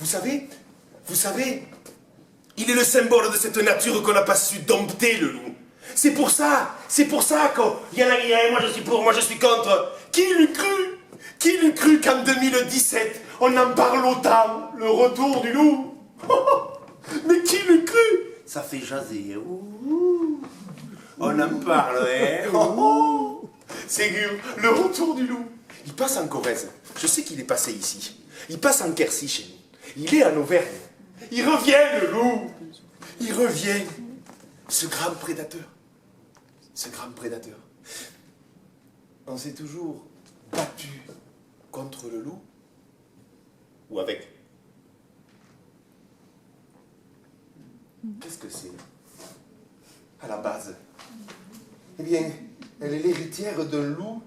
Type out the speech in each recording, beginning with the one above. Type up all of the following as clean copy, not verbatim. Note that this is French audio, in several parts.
Vous savez, il est le symbole de cette nature qu'on n'a pas su dompter, le loup. C'est pour ça qu'il y en a, moi je suis pour, moi je suis contre. Qui l'eût cru qu'en 2017, on en parle autant, le retour du loup? Mais qui l'eût cru? Ça fait jaser. On en parle, hein? C'est le retour du loup. Il passe en Corrèze. Je sais qu'il est passé ici. Il passe en Quercy chez nous. Il est en Auvergne. Il revient, le loup. Il revient. Ce grand prédateur. Ce grand prédateur. On s'est toujours battu contre le loup. Ou avec. Qu'est-ce que c'est? À la base. Eh bien, elle est l'héritière d'un loup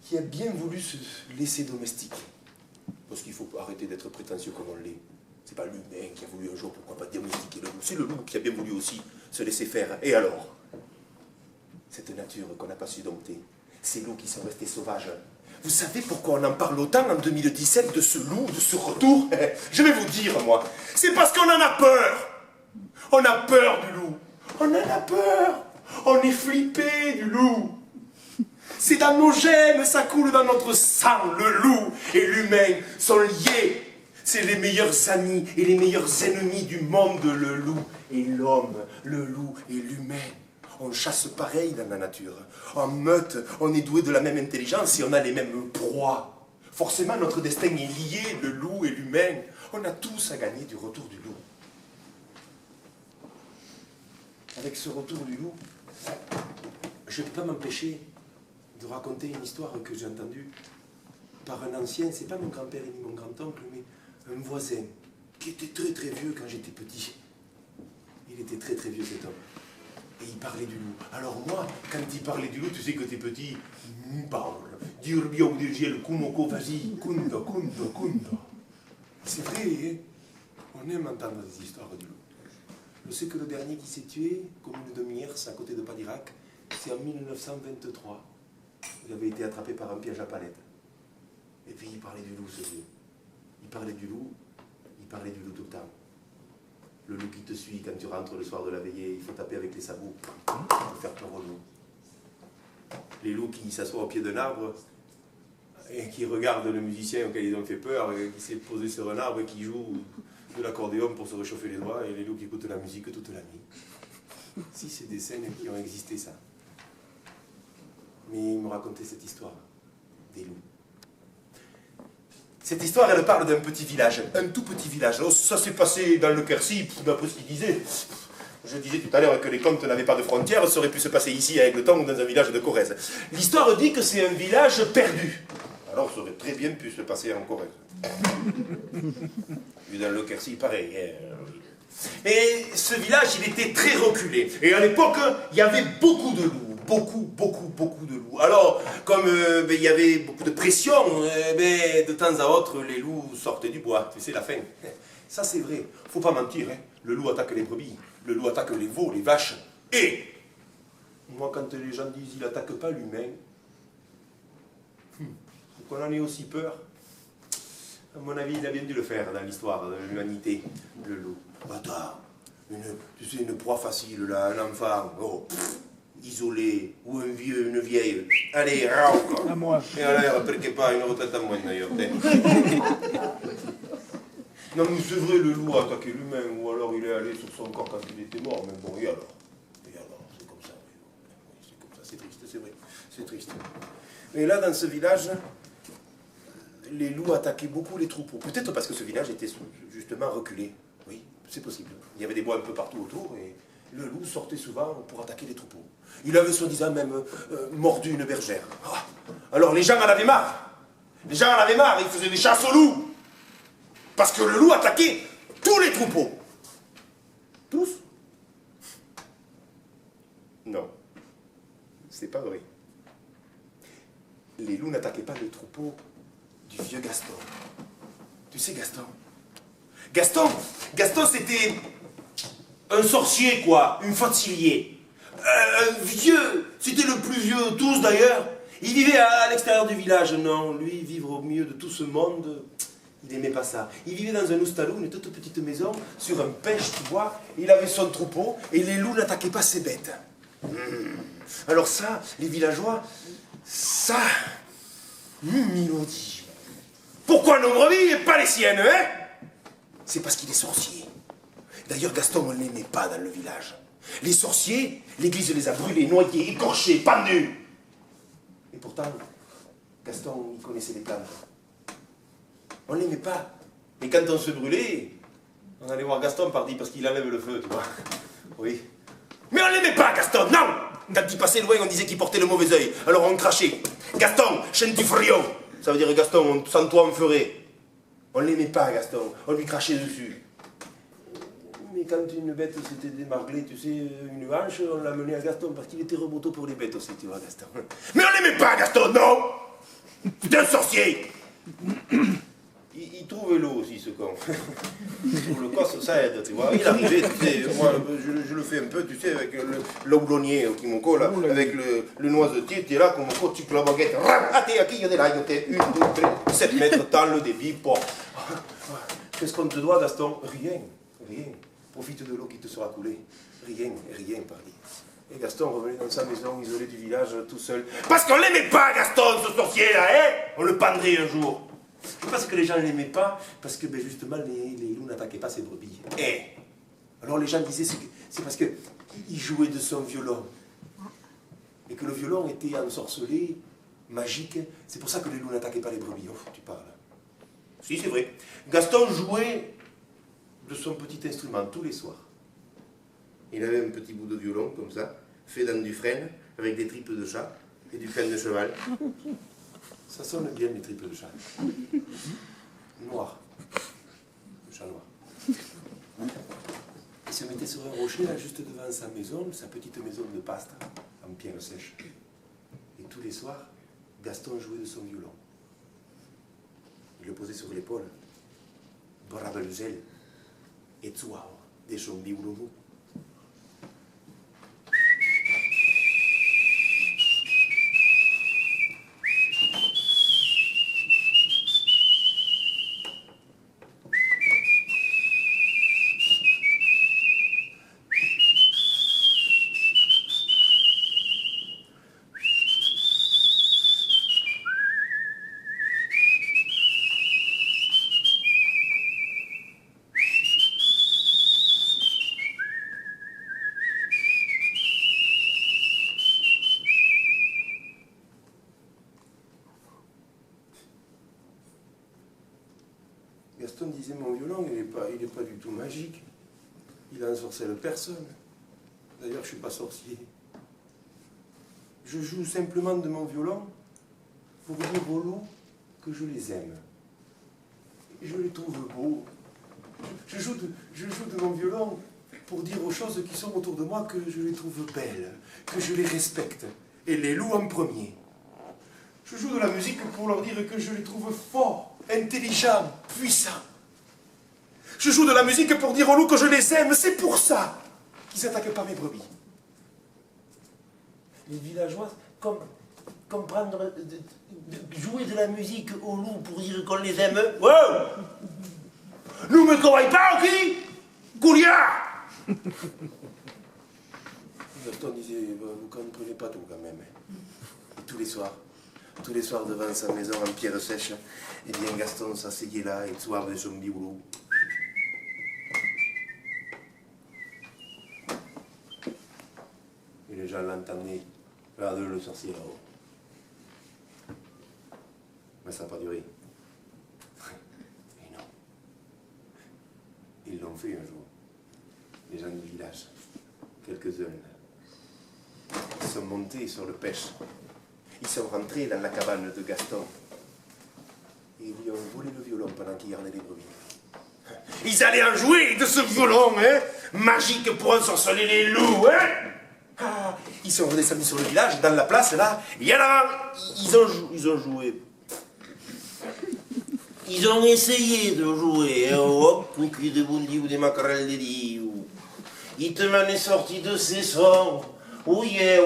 qui a bien voulu se laisser domestiquer. Parce qu'il faut arrêter d'être prétentieux comme on l'est. C'est pas l'humain qui a voulu un jour, pourquoi pas, domestiquer le loup. C'est le loup qui a bien voulu aussi se laisser faire. Et alors? Cette nature qu'on n'a pas su dompter, ces loups qui sont restés sauvages. Vous savez pourquoi on en parle autant en 2017 de ce loup, de ce retour? Je vais vous dire, moi. C'est parce qu'on en a peur. On a peur du loup. On en a peur. On est flippé du loup. C'est dans nos gènes, ça coule dans notre sang. Le loup et l'humain sont liés. C'est les meilleurs amis et les meilleurs ennemis du monde, le loup et l'homme, le loup et l'humain. On chasse pareil dans la nature. En meute, on est doué de la même intelligence et on a les mêmes proies. Forcément, notre destin est lié, le loup et l'humain. On a tous à gagner du retour du loup. Avec ce retour du loup, je ne peux pas m'empêcher de raconter une histoire que j'ai entendue par un ancien, c'est pas mon grand-père ni mon grand-oncle, mais un voisin qui était très très vieux quand j'étais petit. Il était très très vieux cet homme. Et il parlait du loup. Alors moi, quand il parlait du loup, tu sais que t'es petit, il parle. Dire bien ou dire le kumoko, vas-y, kunda, kunda, kunda. C'est vrai, hein? On aime entendre des histoires du loup. Je sais que le dernier qui s'est tué, comme une demi-heure, c'est à côté de Padirac, c'est en 1923. Il avait été attrapé par un piège à palette. Et puis il parlait du loup, ce vieux. Il parlait du loup tout le temps. Le loup qui te suit quand tu rentres le soir de la veillée, il faut taper avec les sabots pour faire peur au loup. Les loups qui s'assoient au pied d'un arbre et qui regardent le musicien auquel ils ont fait peur, qui s'est posé sur un arbre et qui joue de l'accordéon pour se réchauffer les doigts, et les loups qui écoutent la musique toute la nuit. Si, c'est des scènes qui ont existé, ça. Mais il me racontait cette histoire des loups. Cette histoire, elle parle d'un petit village, un tout petit village. Oh, ça s'est passé dans le Quercy, d'après ce qu'il disait. Je disais tout à l'heure que les contes n'avaient pas de frontières, ça aurait pu se passer ici à Égletons ou dans un village de Corrèze. L'histoire dit que c'est un village perdu. Alors ça aurait très bien pu se passer en Corrèze. Vu dans le Quercy, pareil. Et ce village, il était très reculé. Et à l'époque, il y avait beaucoup de loups. Beaucoup de loups. Alors, comme il y avait beaucoup de pression, de temps à autre, les loups sortaient du bois. Tu sais, la fin. Ça, c'est vrai. Faut pas mentir. Hein. Le loup attaque les brebis. Le loup attaque les veaux, les vaches. Et, moi, quand les gens disent il attaque pas l'humain, qu'on en ait aussi peur, à mon avis, il a bien dû le faire dans l'histoire de l'humanité, le loup. Attends, tu sais, une proie facile, là, un enfant, isolé, ou un vieux, une vieille, allez, encore. À moi. Et alors, perché pas, une retraite à moi, d'ailleurs. Non, mais c'est vrai, le loup a attaqué l'humain, ou alors il est allé sur son corps quand il était mort, mais bon, et alors, c'est comme ça, c'est comme ça, c'est triste, c'est vrai, c'est triste. Mais là, dans ce village, les loups attaquaient beaucoup les troupeaux. Peut-être parce que ce village était justement reculé. Oui, c'est possible. Il y avait des bois un peu partout autour, et le loup sortait souvent pour attaquer les troupeaux. Il avait soi-disant même mordu une bergère. Ah. Alors les gens en avaient marre. Les gens en avaient marre, ils faisaient des chasses aux loups. Parce que le loup attaquait tous les troupeaux. Tous? Non. C'est pas vrai. Les loups n'attaquaient pas les troupeaux du vieux Gaston. Tu sais Gaston? Gaston c'était un sorcier quoi, un fancilier. Un vieux, c'était le plus vieux de tous d'ailleurs. Il vivait à l'extérieur du village. Non, lui, vivre au milieu de tout ce monde, Il n'aimait pas ça. Il vivait dans un oustalou, une toute petite maison, sur un pêche, tu vois. Il avait son troupeau et les loups n'attaquaient pas ses bêtes. Alors ça, les villageois, ça, ils l'ont dit. Pourquoi nos brebis et pas les siennes, hein? C'est parce qu'il est sorcier. D'ailleurs, Gaston, on ne l'aimait pas dans le village. Les sorciers, l'église les a brûlés, noyés, écorchés, pendus. Et pourtant, Gaston, il connaissait les plantes. On ne l'aimait pas. Et quand on se brûlait, on allait voir Gaston parce qu'il enlève le feu, tu vois. Oui. Mais on ne l'aimait pas, Gaston, non! Quand il passait loin, on disait qu'il portait le mauvais œil. Alors on crachait. Gaston, chien du frio. Ça veut dire, Gaston, sans toi, on ferait. On ne l'aimait pas, Gaston. On lui crachait dessus. Mais quand une bête s'était démarglée, tu sais, une hanche, on l'a menée à Gaston parce qu'il était reboto pour les bêtes aussi, tu vois, Gaston. Mais on l'aimait pas, Gaston, non! C'est un sorcier! Il trouvait l'eau aussi, ce con. Pour le cosse, ça aide, tu vois. Il arrivait, tu sais, moi, je le fais un peu, tu sais, avec le houblonnier qui me colle, avec le noisetier, tu es là, comme on tu la baguette. Ah, t'es à qui, il y a des là, il y a 1, 2, 3, 7 mètres dans le débit, pour. Qu'est-ce qu'on te doit, Gaston? Rien, rien. Profite de l'eau qui te sera coulée. Rien, rien, pardi. Et Gaston revenait dans sa maison, isolé du village, tout seul. Parce qu'on l'aimait pas, Gaston, ce sorcier-là, hein? On le pendrait un jour. C'est parce que les gens ne l'aimaient pas, parce que ben, justement les loups n'attaquaient pas ses brebis. Alors les gens disaient c'est parce qu'il jouait de son violon. Et que le violon était ensorcelé, magique. C'est pour ça que les loups n'attaquaient pas les brebis. Oh, tu parles. Si, c'est vrai. Gaston jouait de son petit instrument tous les soirs. Il avait un petit bout de violon, comme ça, fait dans du frêne, avec des tripes de chat et du frêne de cheval. Ça sonne bien, les tripes de chat. Noir. Le chat noir. Il se mettait sur un rocher, là, juste devant sa maison, sa petite maison de paste, en pierre sèche. Et tous les soirs, Gaston jouait de son violon. Il le posait sur l'épaule. Brava le gel. Et tuau, des zombies ou le mou. Gaston disait mon violon, il n'est pas du tout magique. Il ensorcelle personne. D'ailleurs, je ne suis pas sorcier. Je joue simplement de mon violon pour dire aux loups que je les aime. Et je les trouve beaux. Je joue de mon violon pour dire aux choses qui sont autour de moi que je les trouve belles, que je les respecte. Et les loups en premier. Je joue de la musique pour leur dire que je les trouve forts, intelligents, puissants. Je joue de la musique pour dire aux loups que je les aime. C'est pour ça qu'ils n'attaquent pas mes brebis. Les villageois comprendre, jouer de la musique aux loups pour dire qu'on les aime. Ouais. Nous me travaillons pas, ok? Couliard. Gaston disait, vous ne comprenez pas tout quand même. Et tous les soirs devant sa maison en pierre sèche, eh bien Gaston s'asseyait là et soir de son biboulot. Et les gens l'entendaient. Regardez le sorcier là-haut. Mais ça n'a pas duré. Et non. Ils l'ont fait un jour. Les gens du village. Quelques-uns. Ils sont montés sur le pêche. Ils sont rentrés dans la cabane de Gaston. Et ils lui ont volé le violon pendant qu'il gardait les brebis. Ils allaient en jouer de ce violon, hein, magique pour ensorceler les loups, hein. Ah, ils sont redescendus sur le village, dans la place, là. Il y en a, ils ont joué. Ils ont essayé de jouer, hein, hop, cookies de bondi ou des macarelles de riz. Ils te m'en est sorti de ces sons. Oh yeah.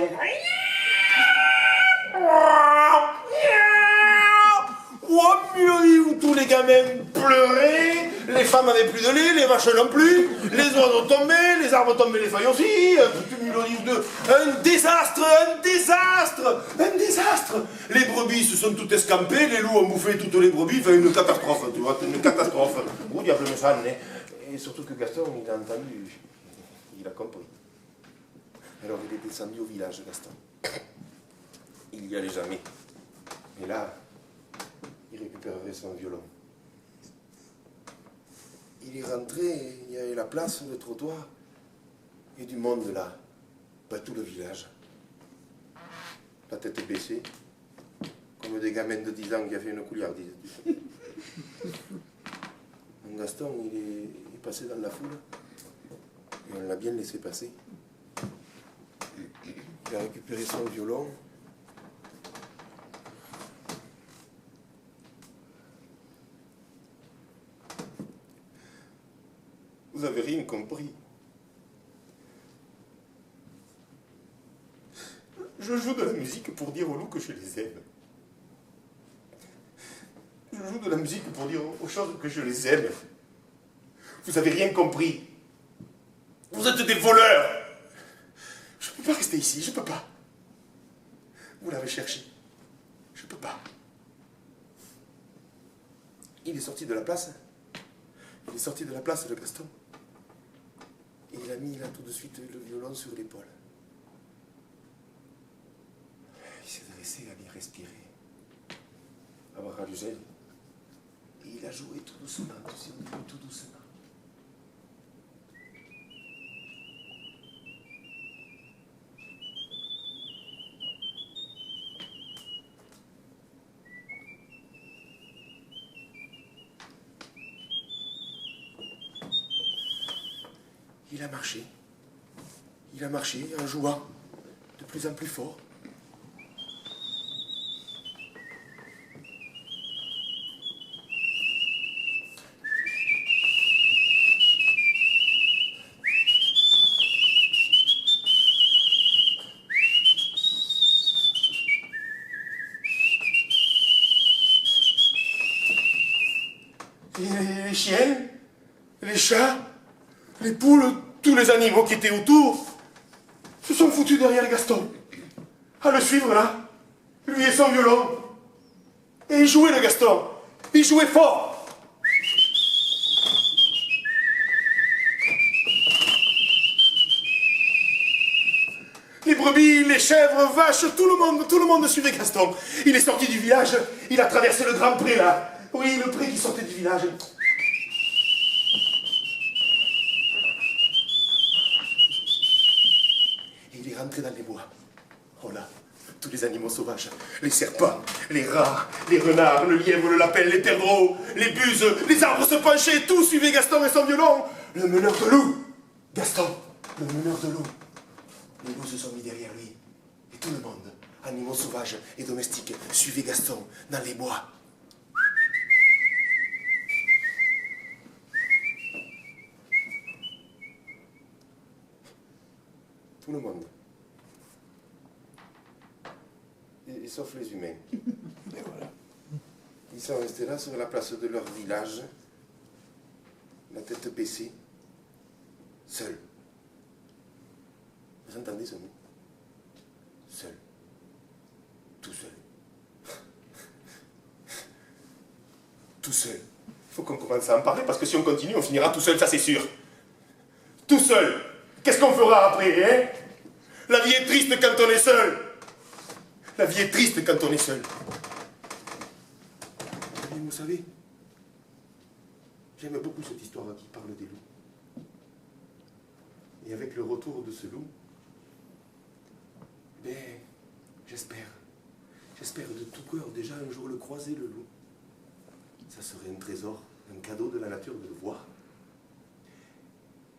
Oh, mieux, tous les gamins pleurait, les femmes n'avaient plus de lait, les vaches non plus, les oiseaux tombaient, les arbres tombaient, les feuilles aussi, un désastre, un désastre, un désastre. Les brebis se sont toutes escampées, les loups ont bouffé toutes les brebis, enfin une catastrophe, tu vois, une catastrophe. Oh diable me ça, hein. Et surtout que Gaston, il a entendu, il a compris. Alors il est descendu au village, Gaston. Il n'y allait jamais. Et là, il récupérerait son violon. Il est rentré, il y avait la place, le trottoir, et du monde là, pas tout le village. La tête baissée, comme des gamins de 10 ans qui a fait une couliardise. Gaston, il est passé dans la foule, et on l'a bien laissé passer. Il a récupéré son violon. Vous avez rien compris. Je joue de la musique pour dire aux loups que je les aime. Je joue de la musique pour dire aux choses que je les aime. Vous avez rien compris. Vous êtes des voleurs. Je ne peux pas rester ici, je ne peux pas. Vous l'avez cherché. Je ne peux pas. Il est sorti de la place. Il est sorti de la place, le Gaston. Et il a mis là tout de suite le violon sur l'épaule. Il s'est dressé, à bien respirer, à boire du gel. Et il a joué tout doucement, tout doucement. Il a marché en jouant de plus en plus fort. Et les chiens, les chats, les poules, tous les animaux qui étaient autour se sont foutus derrière Gaston. À le suivre là, lui et son violon. Et il jouait le Gaston. Il jouait fort. Les brebis, les chèvres, vaches, tout le monde suivait Gaston. Il est sorti du village, il a traversé le grand pré là. Oui, le pré qui sortait du village. Rentré dans les bois. Oh là, tous les animaux sauvages, les serpents, les rats, les renards, le lièvre, le lapin, les perdreaux, les buses, les arbres se penchaient, tout suivait Gaston et son violon. Le meneur de loups, Gaston, le meneur de loups. Les loups se sont mis derrière lui. Et tout le monde, animaux sauvages et domestiques, suivait Gaston dans les bois. Tout le monde. Et sauf les humains. Et voilà. Ils sont restés là sur la place de leur village, la tête baissée, seuls. Vous entendez ce mot? Seul. Tout seul. Tout seul. Il faut qu'on commence à en parler parce que si on continue, on finira tout seul, ça c'est sûr. Tout seul. Qu'est-ce qu'on fera après, hein? La vie est triste quand on est seul. La vie est triste quand on est seul. Et vous savez, j'aime beaucoup cette histoire qui parle des loups. Et avec le retour de ce loup, ben, j'espère de tout cœur déjà un jour le croiser, le loup. Ça serait un trésor, un cadeau de la nature de le voir.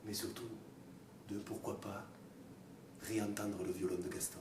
Mais surtout, de pourquoi pas réentendre le violon de Gaston.